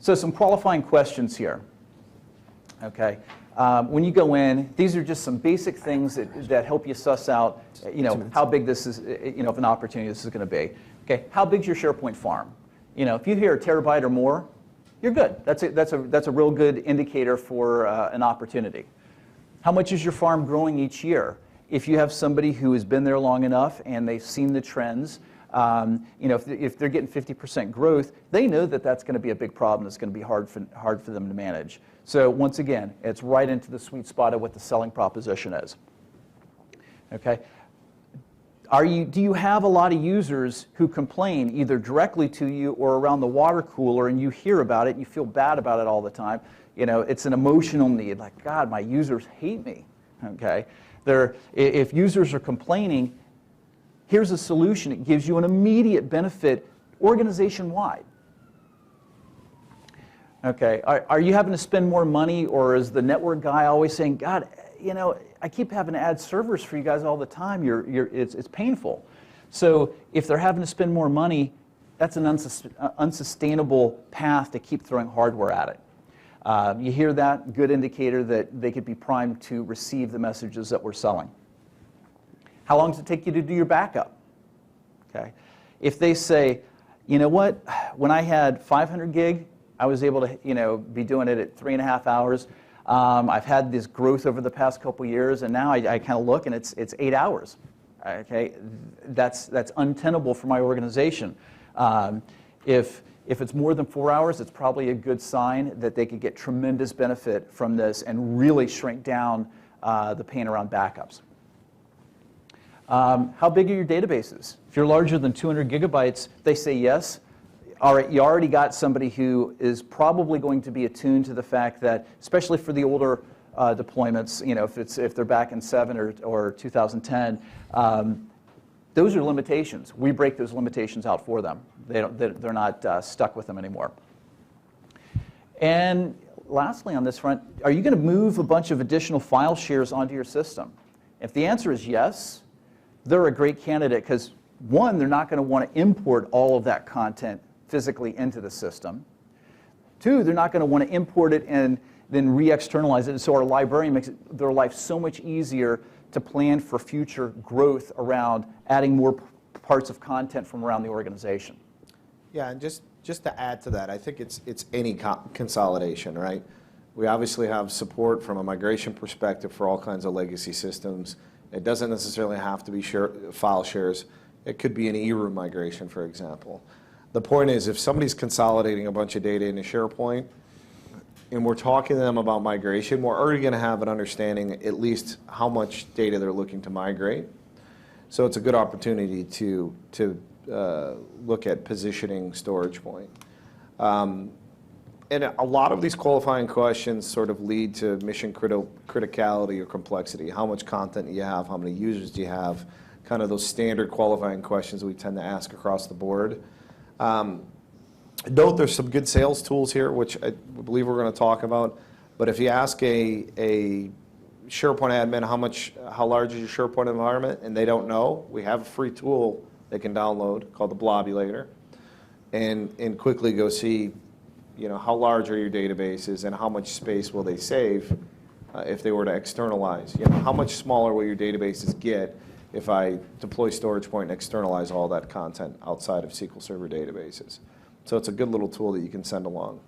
So some qualifying questions here. Okay. When you go in, these are just some basic things that help you suss out, how big this is, of an opportunity this is going to be. Okay. How big's your SharePoint farm? If you hear a terabyte or more, you're good. That's a real good indicator for an opportunity. How much is your farm growing each year? If you have somebody who has been there long enough and they've seen the trends, if they're getting 50% growth, they know that that's going to be a big problem. It's going to be hard for them to manage. So once again, it's right into the sweet spot of what the selling proposition is. Okay. Do you have a lot of users who complain either directly to you or around the water cooler, and you hear about it and you feel bad about it all the time? It's an emotional need. Like, God, my users hate me. Okay. If users are complaining, here's a solution. It gives you an immediate benefit organization-wide. Okay, are you having to spend more money, or is the network guy always saying, God, I keep having to add servers for you guys all the time. It's painful. So if they're having to spend more money, that's an unsustainable path to keep throwing hardware at it. You hear that? Good indicator that they could be primed to receive the messages that we're selling. How long does it take you to do your backup? Okay. If they say, you know what, when I had 500 gig, I was able to be doing it at 3.5 hours. I've had this growth over the past couple years, and now I kind of look and it's 8 hours. Okay, that's untenable for my organization. If it's more than 4 hours, it's probably a good sign that they could get tremendous benefit from this and really shrink down the pain around backups. How big are your databases? If you're larger than 200 gigabytes, they say yes. All right, you already got somebody who is probably going to be attuned to the fact that, especially for the older deployments, if they're back in 7 or 2010, those are limitations. We break those limitations out for them. They're not stuck with them anymore. And lastly on this front, are you going to move a bunch of additional file shares onto your system? If the answer is yes, they're a great candidate because, one, they're not going to want to import all of that content physically into the system. Two, they're not going to want to import it and then re-externalize it. So our librarian makes their life so much easier to plan for future growth around adding more parts of content from around the organization. Yeah, and just to add to that, I think it's any consolidation, right? We obviously have support from a migration perspective for all kinds of legacy systems. It doesn't necessarily have to be file shares. It could be an e-room migration, for example. The point is, if somebody's consolidating a bunch of data into SharePoint, and we're talking to them about migration, we're already going to have an understanding at least how much data they're looking to migrate. So it's a good opportunity to look at positioning StoragePoint. And a lot of these qualifying questions sort of lead to mission criticality or complexity. How much content do you have? How many users do you have? Kind of those standard qualifying questions we tend to ask across the board. Note there's some good sales tools here, which I believe we're going to talk about. But if you ask a SharePoint admin how large is your SharePoint environment, and they don't know, we have a free tool they can download called the Blobulator, and quickly go see, how large are your databases and how much space will they save if they were to externalize. How much smaller will your databases get if I deploy StoragePoint and externalize all that content outside of SQL Server databases. So it's a good little tool that you can send along.